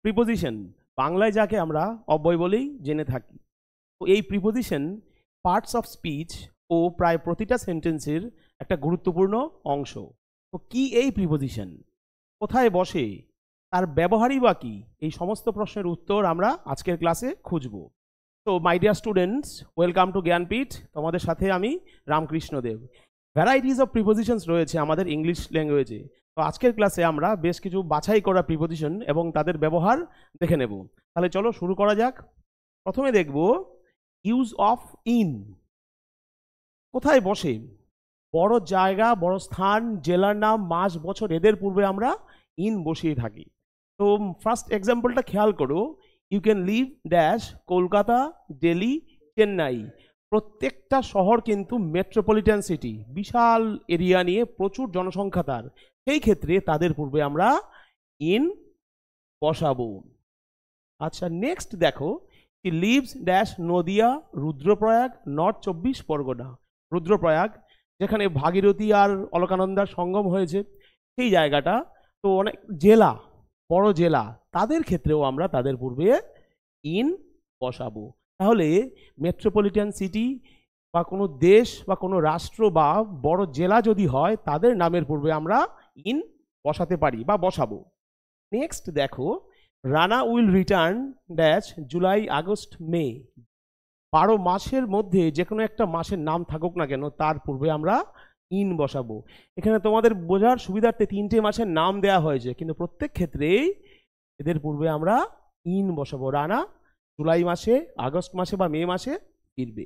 Preposition বাংলায় যাকে আমরা অব্যয় বলেই জেনে থাকি। তো এই প্রিপোজিশন পার্টস অফ স্পিচ ও প্রায় প্রতিটা সেন্টেন্সের একটা গুরুত্বপূর্ণ অংশ। তো কি এই প্রিপোজিশন, কোথায় বসে, তার ব্যবহারই বা কী, এই সমস্ত প্রশ্নের উত্তর আমরা আজকের ক্লাসে খুঁজব। তো my dear students, welcome to Jnanpith. তোমাদের সাথে আমি রামকৃষ্ণ দেব। ভ্যারাইটিস অফ প্রিপোজিশনস রয়েছে আমাদের ইংলিশ ল্যাঙ্গুয়েজে। তো আজকের ক্লাসে আমরা বেশ কিছু বাছাই করা প্রিপোজিশন এবং তাদের ব্যবহার দেখে নেব। তাহলে চলো শুরু করা যাক। প্রথমে দেখব ইউজ অফ ইন। কোথায় বসে? বড় জায়গা, বড় স্থান, জেলার নাম, মাস, বছর এদের পূর্বে আমরা ইন বসিয়ে থাকি। তো ফার্স্ট এক্সাম্পলটা খেয়াল করো, you can live dash Kolkata, Delhi, Chennai. প্রত্যেকটা শহর কিন্তু মেট্রোপলিটন সিটি, বিশাল এরিয়া নিয়ে প্রচুর জনসংখ্যা তার, সেই ক্ষেত্রে তাদের পূর্বে আমরা ইন বসাবো। আচ্ছা, নেক্সট দেখো, he lives dash Nadia, Rudraprayag, north 24 Pargana. Rudraprayag যেখানে ভাগীরথী আর অলকানন্দার সঙ্গম হয়েছে, সেই জায়গাটা। তো অনেক জেলা, বড় জেলা, তাদের ক্ষেত্রেও আমরা তাদের পূর্বে ইন বসাবো। তাহলে মেট্রোপলিটন সিটি বা কোনো দেশ বা কোনো রাষ্ট্র বা বড় জেলা যদি হয়, তাদের নামের পূর্বে আমরা ইন বসাতে পারি বা বসাবো। নেক্সট দেখো, Rana will return dash July, August, May. 12 মাসের মধ্যে যে কোনো একটা মাসের নাম থাকুক না কেন, তার পূর্বে আমরা ইন বসাবো। এখানে তোমাদের বোঝার সুবিধার্থে 3টে মাসের নাম দেয়া হয়েছে, কিন্তু প্রত্যেক ক্ষেত্রেই এদের পূর্বে আমরা ইন বসাবো। রানা জুলাই মাসে, আগস্ট মাসে বা মে মাসে ফিরবে।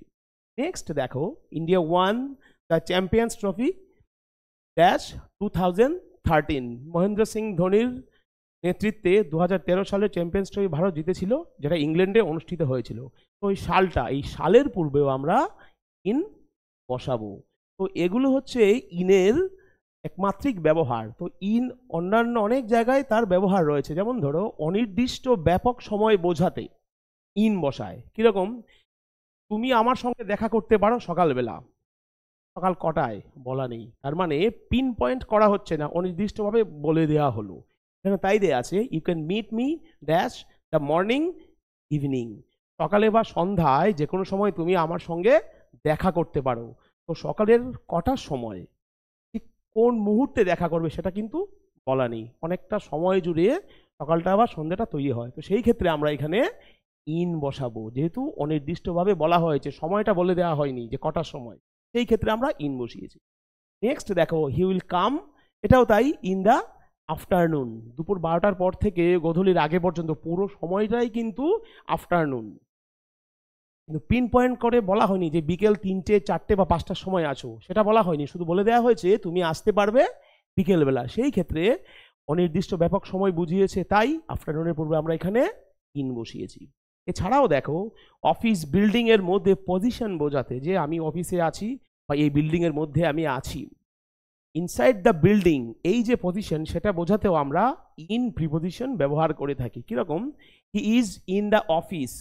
নেক্সট দেখো, India one the champions trophy dash 2013। Mahendra Singh ধোনির নেতৃত্বে 2013 সালে চ্যাম্পিয়ন্স ট্রফি ভারত জিতেছিল, যেটা ইংল্যান্ডে অনুষ্ঠিত হয়েছিল। তো ওই সালটা, এই সালের পূর্বেও আমরা ইন বসাবো। তো এগুলো হচ্ছে ইনের একমাত্রিক ব্যবহার। তো ইন অন্যান্য অনেক জায়গায় তার ব্যবহার রয়েছে, যেমন ধরো অনির্দিষ্ট ব্যাপক সময় বোঝাতে ইন বসায়। কিরকম? তুমি আমার সঙ্গে দেখা করতে পারো সকালবেলা। সকাল কটায় বলা নেই, তার মানে পিন পয়েন্ট করা হচ্ছে না, অনির্দিষ্টভাবে বলে দেওয়া হলো। এখানে তাই দেয়া আছে, you can meet me dash the morning, evening. সকালে বা সন্ধ্যায় যে কোনো সময় তুমি আমার সঙ্গে দেখা করতে পারো। তো সকালের কটার সময়, ঠিক কোন মুহূর্তে দেখা করবে সেটা কিন্তু বলা নেই, অনেকটা সময় জুড়ে সকালটা বা সন্ধ্যাটা তৈরি হয়। তো সেই ক্ষেত্রে আমরা এখানে ইন বসাবো, যেহেতু অনির্দিষ্টভাবে বলা হয়েছে, সময়টা বলে দেওয়া হয়নি যে কটার সময়, সেই ক্ষেত্রে আমরা ইন বসিয়েছি। নেক্সট দেখো, হি উইল কাম, এটাও তাই, ইন দ্য আফটারনুন। দুপুর 12টার পর থেকে গোধূলির আগে পর্যন্ত পুরো সময়টাই কিন্তু আফটারনুন। কিন্তু পিন পয়েন্ট করে বলা হয়নি যে বিকেল 3টে, 4টে বা 5টার সময় আছো, সেটা বলা হয়নি, শুধু বলে দেওয়া হয়েছে তুমি আসতে পারবে বিকেলবেলা। সেই ক্ষেত্রে অনির্দিষ্ট ব্যাপক সময় বুঝিয়েছে, তাই আফটারনুনের পূর্বে আমরা এখানে ইন বসিয়েছি। এছাড়াও দেখো, অফিস বিল্ডিং এর মধ্যে পজিশন বোঝাতে, যে আমি অফিসে আছি বা এই বিল্ডিং এর মধ্যে আমি আছি। ইনসাইড দ্য বিল্ডিং, এই যে পজিশন, সেটা বোঝাতেও আমরা ইন প্রিপোজিশন ব্যবহার করে থাকি। কিরকম? He is in the office,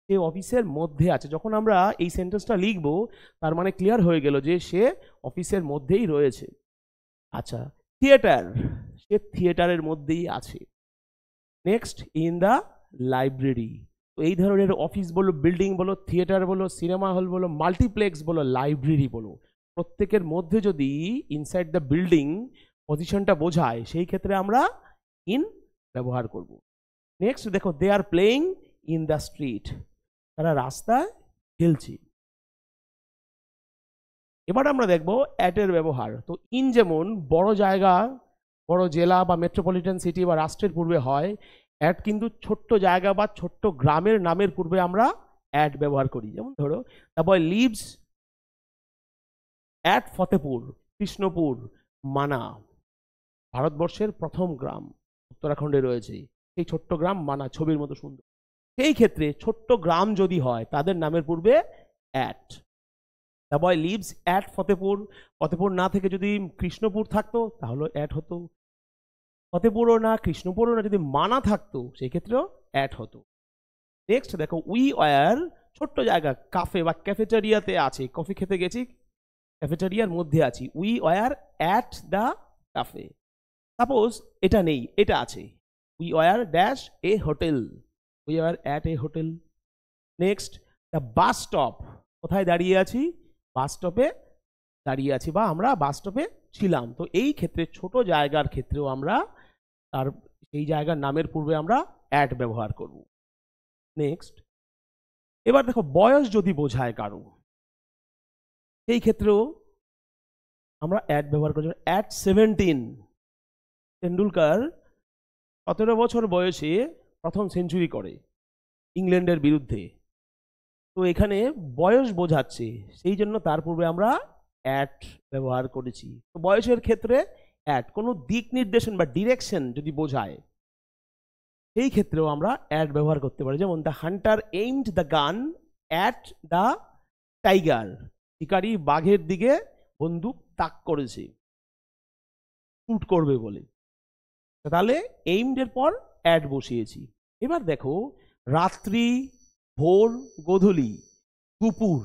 সে অফিসের মধ্যে আছে। যখন আমরা এই সেন্টেন্সটা লিখবো, তার মানে ক্লিয়ার হয়ে গেল যে সে অফিসের মধ্যেই রয়েছে। আচ্ছা, থিয়েটার, সে থিয়েটারের মধ্যেই আছে। Next, in the library. তো এই ধরনের অফিস বলো, বিল্ডিং বলো, থিয়েটার বলো, সিনেমা হল বলো, মাল্টিপ্লেক্স বলো, লাইব্রেরি বলো, প্রত্যেকের মধ্যে যদি ইনসাইড দ্য বিল্ডিং পজিশনটা বোঝায়, সেই ক্ষেত্রে আমরা ইন ব্যবহার করব। নেক্সট দেখো, they are playing in the street, তারা রাস্তায় খেলছে। এবার আমরা দেখব অ্যাটের ব্যবহার। তো ইন যেমন বড় জায়গা, বড় জেলা বা মেট্রোপলিটন সিটি বা রাষ্ট্রের পূর্বে হয়, অ্যাট কিন্তু ছোট্ট জায়গা বা ছোট্ট গ্রামের নামের পূর্বে আমরা অ্যাট ব্যবহার করি। যেমন ধরো, the boy lives at Fatehpur, Krishnapur, Mana. ভারতবর্ষের প্রথম গ্রাম উত্তরাখণ্ডে রয়েছে, সেই ছোট্ট গ্রাম মানা, ছবির মতো সুন্দর। সেই ক্ষেত্রে ছোট্ট গ্রাম যদি হয়, তাদের নামের পূর্বে at. The boy lives at Fatehpur, Fatehpur না থেকে যদি কৃষ্ণপুর থাকতো তাহলে অ্যাট হতো। ফতেপুরও না, কৃষ্ণপুরও না, যদি মানা থাকতো সেই ক্ষেত্রেও অ্যাট হতো। নেক্সট দেখো, উই ওয়ার, ছোট্ট জায়গা, কাফে বা ক্যাফেটেরিয়াতে আছে, কফি খেতে গেছি, ক্যাফেটেরিয়ার মধ্যে আছি। We were at the cafe. Suppose এটা নেই, এটা আছে, we were dash a hotel, we were at a hotel. Next, the bus stop, কোথায় দাঁড়িয়ে আছি? বাস স্টপে দাঁড়িয়ে আছি বা আমরা বাস স্টপে ছিলাম। তো এই ক্ষেত্রে ছোট জায়গার ক্ষেত্রেও আমরা তার সেই জায়গার নামের পূর্বে আমরা অ্যাট ব্যবহার করব। নেক্সট, এবার দেখো বয়স যদি বোঝায় কারো, সেই ক্ষেত্রেও আমরা অ্যাট ব্যবহার করছি। অ্যাট 17, তেন্ডুলকার 17 বছর বয়সে প্রথম সেঞ্চুরি করে ইংল্যান্ডের বিরুদ্ধে। তো এখানে বয়স বোঝাচ্ছে, সেই জন্য তার পূর্বে আমরা অ্যাট ব্যবহার করেছি। তো বয়সের ক্ষেত্রে অ্যাট, কোনো দিক নির্দেশন বা ডিরেকশন যদি বোঝায় সেই ক্ষেত্রেও আমরা অ্যাট ব্যবহার করতে পারি। যেমন the Hunter aimed the gun at the tiger, শিকারী বাঘের দিকে বন্দুক তাক করেছে শুট করবে বলে। তাহলে এইমড এর পর অ্যাট বসিয়েছি। এবার দেখো রাত্রি, ভোর, গোধূলি, দুপুর,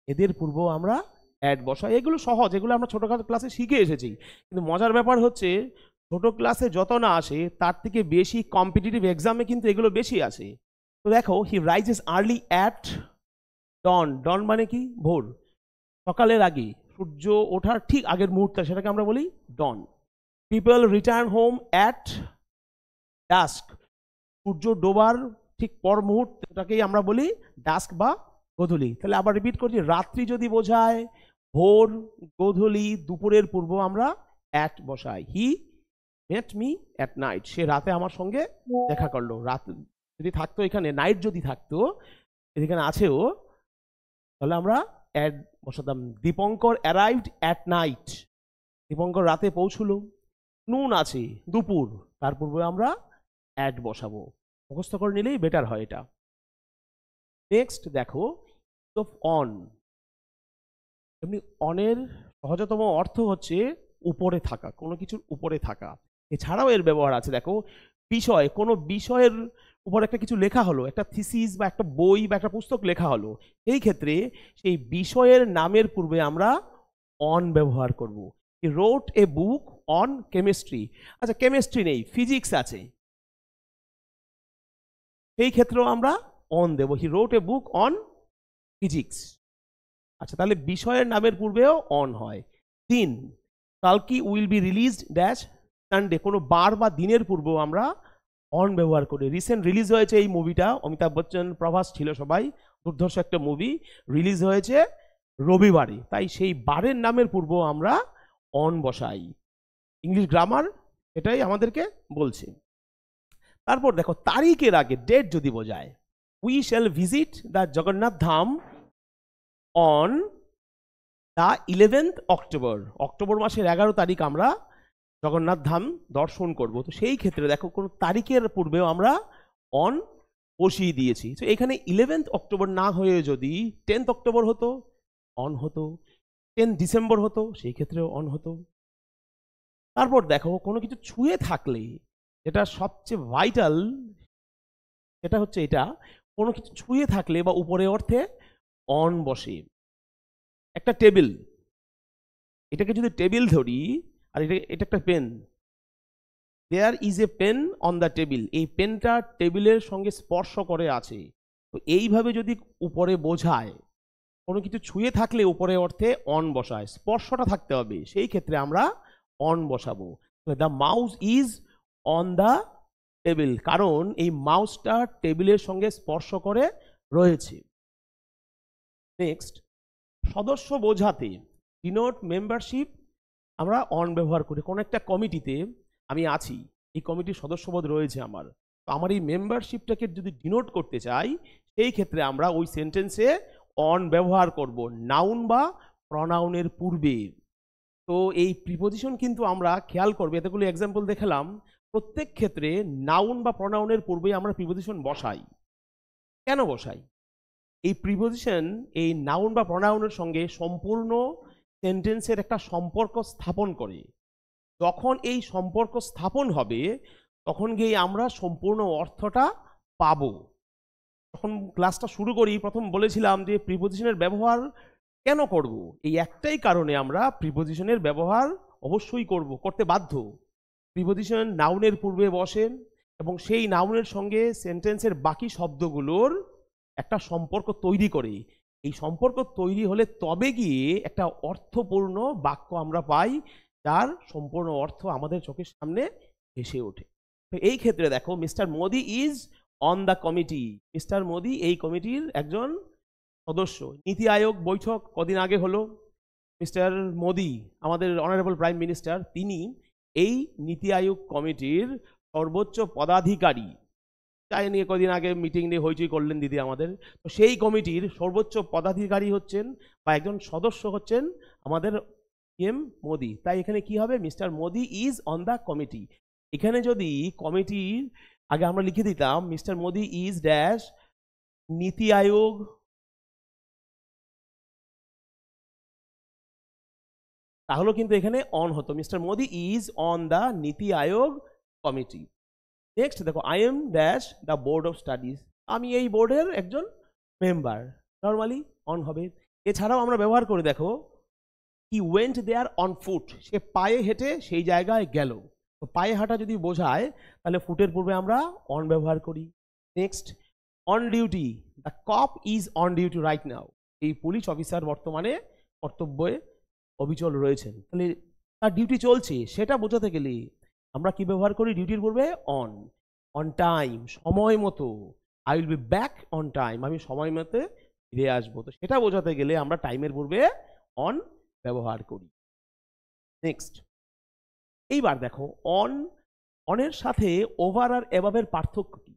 এদের পূর্ব আমরা অ্যাট বসাই। এগুলো সহজ, এগুলো আমরা ছোট ক্লাসে শিখে এসেছি। কিন্তু মজার ব্যাপার হচ্ছে ছোট ক্লাসে যত না আসে তার থেকে বেশি কম্পিটিটিভ এক্সামে কিন্তু এগুলো বেশি আসে। তো দেখো, হি রাইজেস আর্লি অ্যাট ডন, ডন মানে কি? ভোর, সকালের আগে, সূর্য ওঠার ঠিক আগের মুহূর্ত, সেটাকে আমরা বলি dawn. People return home at dusk, সূর্য ডোবার ঠিক পর মুহূর্তটাকেই আমরা বলি ডাস্ক বা গোধূলি। তাহলে আবার রিপিট করছি, রাত্রি যদি বোঝায় ভোর, গোধূলি, দুপুরের পূর্ব আমরা অ্যাট বসাই। হি মেট মি অ্যাট নাইট, সে রাতে আমার সঙ্গে দেখা করলো। রাত যদি থাকতো এখানে, নাইট যদি থাকতো এখানে আছেও, তাহলে আমরা অ্যাট বসাতাম। Dipankar arrived at night, Dipankar রাতে পৌঁছলো। নুন আছে, দুপুর, তার পূর্বে আমরা অ্যাট বসাবো। মুখস্থ করে নিলেই বেটার হয় এটা। নেক্সট দেখো, অন, এমনি অনের সহজতম অর্থ হচ্ছে উপরে থাকা, কোনো কিছুর উপরে থাকা। এছাড়াও এর ব্যবহার আছে। দেখো, বিষয়, কোনো বিষয়ের উপর একটা কিছু লেখা হলো, একটা থিসিস বা একটা বই বা একটা পুস্তক লেখা হলো, এই ক্ষেত্রে সেই বিষয়ের নামের পূর্বে আমরা অন ব্যবহার করব। He wrote a book on chemistry, আচ্ছা কেমিস্ট্রি নেই, ফিজিক্স আছে, সেই ক্ষেত্রেও আমরা অন দেব। He wrote a book on physics. আচ্ছা, তাহলে বিষয়ের নামের পূর্বেও অন হয়। দিন, কালকি will be released dash Sunday, কোনো বার বা দিনের পূর্বেও আমরা অন ব্যবহার করি। রিসেন্ট রিলিজ হয়েছে এই মুভিটা, অমিতাভ বচ্চন, প্রভাস ছিল সবাই, দুর্ধর্ষ একটা মুভি, রিলিজ হয়েছে রবিবারে, তাই সেই বারের নামের পূর্বেও আমরা অন বসাই। ইংলিশ গ্রামার এটাই আমাদেরকে বলছে। তারপর দেখো, তারিখের আগে ডেট যদি বোঝায়, we shall visit the Jagannath Dham on the 11th October, October মাসের 11 তারিখ আমরা জগন্নাথ ধাম দর্শন করব। তো সেই ক্ষেত্রে দেখো, কোনো তারিখের পূর্বেও আমরা অন বসিয়ে দিয়েছি। তো এখানে 11th অক্টোবর না হয়ে যদি 10th অক্টোবর হতো, অন হতো। 10 ডিসেম্বর হতো, সেই ক্ষেত্রেও অন হতো। তারপর দেখো, কোনো কিছু ছুঁয়ে থাকলে, যেটা সবচেয়ে ভাইটাল, সেটা হচ্ছে এটা, কোনো কিছু ছুঁয়ে থাকলে বা উপরে অর্থে অন বসে। একটা টেবিল, এটাকে যদি টেবিল ধরি, আর এটা একটা pen, there is a pen on the table, এই পেনটা টেবিলের সঙ্গে স্পর্শ করে আছে। তো এইভাবে যদি উপরে বোঝায়, কোনো কিছু ছুঁয়ে থাকলে উপরে অর্থে অন বসায়, স্পর্শটা থাকতে হবে, সেই ক্ষেত্রে আমরা অন বসাবো। The mouse is on the table, কারণ এই মাউসটা টেবিলের সঙ্গে স্পর্শ করে রয়েছে। নেক্সট, সদস্য বোঝাতে, ডিনোট মেম্বারশিপ আমরা অন ব্যবহার করি। কোনো একটা কমিটিতে আমি আছি, এই কমিটির সদস্যপদ রয়েছে আমার, তো আমার এই মেম্বারশিপটাকে যদি ডিনোট করতে চাই, সেই ক্ষেত্রে আমরা ওই সেন্টেন্সে অন ব্যবহার করব, নাউন বা প্রনাউনের পূর্বে। তো এই প্রিপোজিশন কিন্তু আমরা খেয়াল করবে, এতগুলো এক্সাম্পল দেখালাম, প্রত্যেক ক্ষেত্রে নাউন বা প্রনাউনের পূর্বে আমরা প্রিপোজিশন বসাই। কেন বসাই? এই প্রিপোজিশন এই নাউন বা প্রনাউনের সঙ্গে সম্পূর্ণ সেন্টেন্সের একটা সম্পর্ক স্থাপন করে। যখন এই সম্পর্ক স্থাপন হবে, তখন গিয়ে আমরা সম্পূর্ণ অর্থটা পাবো। যখন ক্লাসটা শুরু করি, প্রথম বলেছিলাম যে প্রিপোজিশনের ব্যবহার কেন করব, এই একটাই কারণে আমরা প্রিপোজিশনের ব্যবহার অবশ্যই করতে বাধ্য। প্রিপোজিশন নাউনের পূর্বে বসে, এবং সেই নাউনের সঙ্গে সেন্টেন্সের বাকি শব্দগুলোর একটা সম্পর্ক তৈরি করে। এই সম্পর্ক তৈরি হলে তবে গিয়ে একটা অর্থপূর্ণ বাক্য আমরা পাই, যার সম্পূর্ণ অর্থ আমাদের চোখের সামনে ভেসে ওঠে। তো এই ক্ষেত্রে দেখো, mister Modi is on the committee. Mister Modi এই কমিটির একজন সদস্য। নীতি আয়োগ বৈঠক কদিন আগে হলো। মিস্টার মোদি, আমাদের অনারেবল প্রাইম মিনিস্টার, তিনি এই নীতি আয়োগ কমিটির সর্বোচ্চ পদাধিকারী। তাই নিয়ে কদিন আগে মিটিং নিয়ে হইচই করলেন দিদি আমাদের। তো সেই কমিটির সর্বোচ্চ পদাধিকারী হচ্ছেন বা একজন সদস্য হচ্ছেন আমাদের পিএম মোদি। তাই এখানে কি হবে, mister Modi is on the committee. এখানে যদি কমিটির আগে আমরা লিখে দিতাম মিস্টার মোদি ইজ ড্যাশ নীতি আয়োগ, তাহলে কিন্তু এখানে অন হতো, mister Modi is on the নীতি আয়োগ কমিটি। নেক্সট দেখো, I am dash the board of studies. আমি এই বোর্ডের একজন মেম্বার, নর্মালি অন হবে। এছাড়াও আমরা ব্যবহার করে দেখো, he went there on foot. সে পায়ে হেঁটে সেই জায়গায় গেল। তো পায়ে হাঁটা যদি বোঝায় তাহলে ফুটের পূর্বে আমরা অন ব্যবহার করি। Next, on duty, the cop is on duty right now. এই পুলিশ অফিসার বর্তমানে কর্তব্যে অবিচল রয়েছেন, তাহলে তার ডিউটি চলছে সেটা বোঝাতে গেলে আমরা কি ব্যবহার করি ডিউটির পূর্বে অন। অন টাইম, সময় মতো, I will be back on time, আমি সময় মতো ফিরে আসবো। তো সেটা বোঝাতে গেলে আমরা টাইমের পূর্বে অন ব্যবহার করি। নেক্সট, এইবার দেখো, অনের সাথে ওভার আর এভাবের পার্থক্য কি।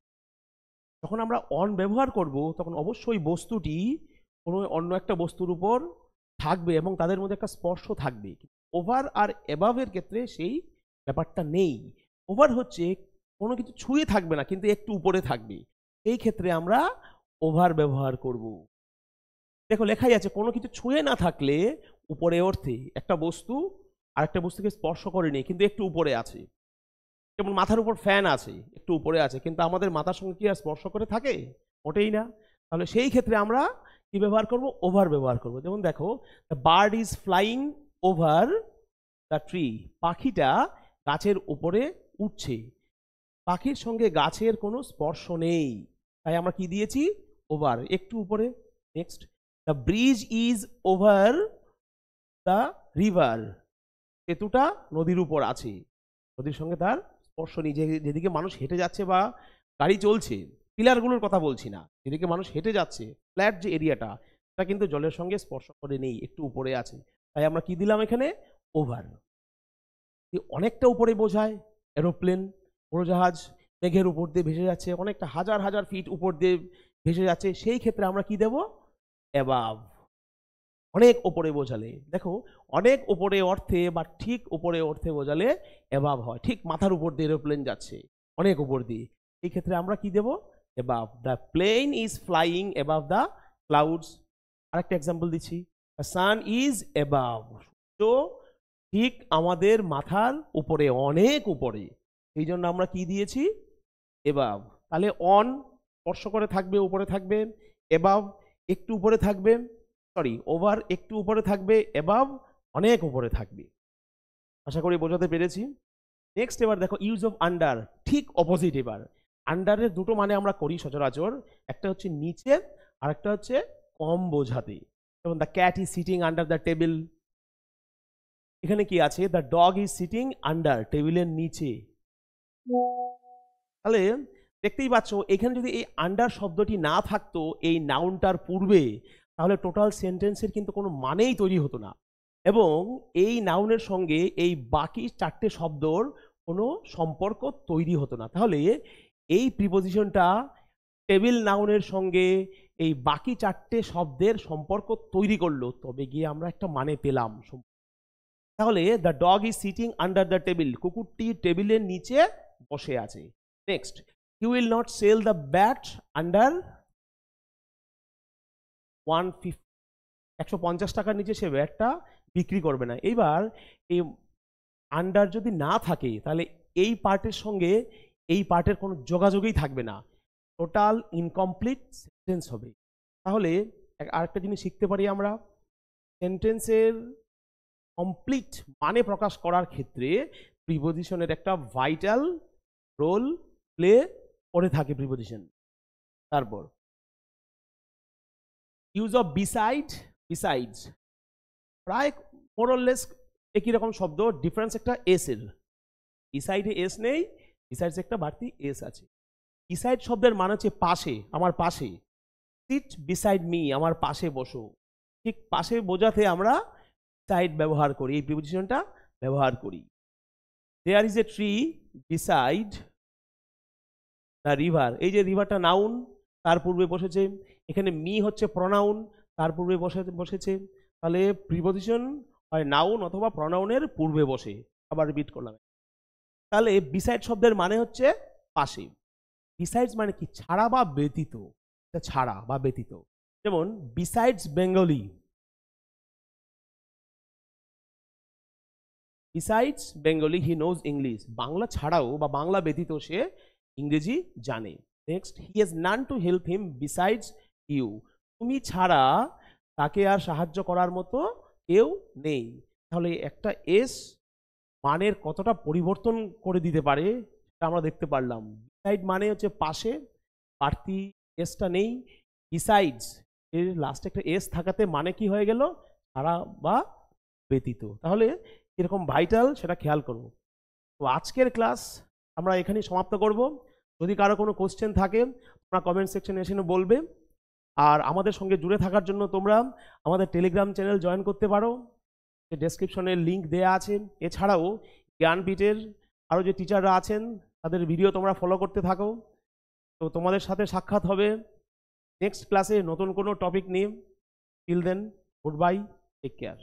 যখন আমরা অন ব্যবহার করব তখন অবশ্যই বস্তুটি কোনো অন্য একটা বস্তুর উপর থাকবে এবং তাদের মধ্যে একটা স্পর্শ থাকবে। ওভার আর এভাবের ক্ষেত্রে সেই ব্যাপারটা নেই। ওভার হচ্ছে কোনো কিছু ছুঁয়ে থাকবে না কিন্তু একটু উপরে থাকবে, এই ক্ষেত্রে আমরা ওভার ব্যবহার করব। দেখো লেখাই আছে, কোনো কিছু ছুঁয়ে না থাকলে উপরে অর্থে একটা বস্তু আর একটা বস্তুকে স্পর্শ করেনি কিন্তু একটু উপরে আছে। যেমন মাথার উপর ফ্যান আছে, একটু উপরে আছে, কিন্তু আমাদের মাথার সঙ্গে কি আর স্পর্শ করে থাকে? মোটেই না। তাহলে সেই ক্ষেত্রে আমরা কি ব্যবহার করব, ওভার ব্যবহার করব। যেমন দেখো, the bird is flying over the tree. পাখিটা গাছের উপরে উঠছে, পাখির সঙ্গে গাছের কোনো স্পর্শ নেই, তাই আমরা কি দিয়েছি, ওভার, একটু উপরে। Next, the bridge is over the river. সেতুটা নদীর উপর আছে, নদীর সঙ্গে তার স্পর্শ নেই। যেদিকে মানুষ হেঁটে যাচ্ছে বা গাড়ি চলছে, পিলারগুলোর কথা বলছি না, যেদিকে মানুষ হেঁটে যাচ্ছে ফ্ল্যাট যে এরিয়াটা, সেটা কিন্তু জলের সঙ্গে স্পর্শ করে নেই, একটু উপরে আছে, তাই আমরা কি দিলাম এখানে, ওভার। অনেকটা উপরে বোঝায় এরোপ্লেন, উড়োজাহাজ মেঘের উপর দিয়ে ভেসে যাচ্ছে, অনেকটা হাজার হাজার ফিট উপর দিয়ে ভেসে যাচ্ছে, সেই ক্ষেত্রে আমরা কি দেব, অ্যাবাভ। অনেক উপরে বোঝালে, দেখো অনেক উপরে অর্থে বা ঠিক উপরে অর্থে বোঝালে অ্যাবাভ হয়। ঠিক মাথার উপর দিয়ে এরোপ্লেন যাচ্ছে অনেক উপর দিয়ে, এই ক্ষেত্রে আমরা কি দেব, above. The plane is flying above the clouds. আরেকটা এক্সাম্পল দিচ্ছি, দ্য সান ইজ অ্যাবাভ। সূর্য ঠিক আমাদের মাথার উপরে, অনেক উপরে, এই জন্য আমরা কি দিয়েছি, অ্যাবাভ। তাহলে অন স্পর্শ করে থাকবে, উপরে থাকবে, অ্যাবাভ একটু উপরে থাকবে, সরি ওভার একটু উপরে থাকবে, অ্যাবাভ অনেক উপরে থাকবে। আশা করি বোঝাতে পেরেছি। নেক্সট, এবার দেখো ইউজ অফ আন্ডার, ঠিক অপোজিট। এবার আন্ডারের দুটো মানে আমরা করি সচরাচর, একটা হচ্ছে নিচে আর একটা হচ্ছে কম বোঝাতে। যেমন the cat is sitting under the table. এখানে কি আছে, the dog is sitting under, টেবিলের নিচে। তাহলে দেখতেই পাচ্ছ এখানে যদি এই আন্ডার শব্দটি না থাকতো এই নাউনটার পূর্বে, তাহলে টোটাল সেন্টেন্সের কিন্তু কোনো মানেই তৈরি হতো না, এবং এই নাউনের সঙ্গে এই বাকি চারটে শব্দর কোনো সম্পর্ক তৈরি হতো না। তাহলে এই প্রিপোজিশনটা টেবিল নাউনের সঙ্গে এই বাকি চারটে শব্দের সম্পর্ক তৈরি করলো, তবে গিয়ে আমরা একটা মানে পেলাম। তাহলে the dog is sitting under the table, কুকুরটি টেবিলের নিচে বসে আছে। Next, you will not sell the bat under 150, 150 টাকার নিচে সে ব্যাটটা বিক্রি করবে না। এইবার এই আন্ডার যদি না থাকে তাহলে এই পার্টের সঙ্গে এই পার্টের কোনো যোগাযোগই থাকবে না, টোটাল ইনকমপ্লিট সেন্টেন্স হবে। তাহলে আরেকটা জিনিস শিখতে পারি আমরা, সেন্টেন্সের কমপ্লিট মানে প্রকাশ করার ক্ষেত্রে প্রিপোজিশনের একটা ভাইটাল রোল প্লে করে থাকে প্রিপোজিশন। তারপর ইউজ অফ বিসাইড, বিসাইডস প্রায় মোরলেস একই রকম শব্দ, ডিফারেন্স একটা এস এর। বিসাইডে এস নেই, বিসাইডস একটা বাড়তি এস আছে। বিসাইড শব্দের মানে হচ্ছে পাশে, আমার পাশে। সিট বিসাইড মি, আমার পাশে বসো। ঠিক পাশে বোঝাতে আমরা সাইড ব্যবহার করি, এই প্রিপোজিশনটা ব্যবহার করি। There is a tree beside the river, এই যে রিভারটা নাউন, তার পূর্বে বসেছে। এখানে মি হচ্ছে প্রনাউন, তার পূর্বে বসেছে। তাহলে প্রিপোজিশন হয় নাউন অথবা প্রনাউনের পূর্বে বসে। আবার রিপিট করলাম। তাহলে বিসাইড শব্দের মানে হচ্ছে পাশে। বিসাইডস মানে কি? ছাড়া বা ব্যতীত, ছাড়া বা ব্যতীত। যেমন besides Bengali, besides Bengali he knows English, Bangla ছাড়াও বা বাংলা ব্যতীত সে ইংরেজি জানে। Next, he has none to help him besides you, তুমি ছাড়া তাকে আর সাহায্য করার মতো কেউ নেই। তাহলে একটা এস মানের কতটা পরিবর্তন করে দিতে পারে সেটা আমরা দেখতে পারলাম। বিসাইড মানে হচ্ছে পাশে, বাড়তি এসটা নেই। বিসাইডস এর লাস্টে একটা এস থাকাতে মানে কি হয়ে গেল? ছাড়া বা ব্যতীত। তাহলে এরকম ভাইটাল সেটা খেয়াল করব। তো আজকের ক্লাস আমরা এখানেই সমাপ্ত করব। যদি কারো কোনো কোশ্চেন থাকে তোমরা কমেন্ট সেকশনে এসে বলবে। আর আমাদের সঙ্গে জুড়ে থাকার জন্য তোমরা আমাদের টেলিগ্রাম চ্যানেল জয়েন করতে পারো, ডেসক্রিপশনের লিঙ্ক দেয়া আছে। এছাড়াও জ্ঞানপীঠের আরও যে টিচাররা আছেন তাদের ভিডিও তোমরা ফলো করতে থাকো। তো তোমাদের সাথে সাক্ষাৎ হবে নেক্সট ক্লাসে নতুন কোনো টপিক নিয়ে। Till then, goodbye, take care.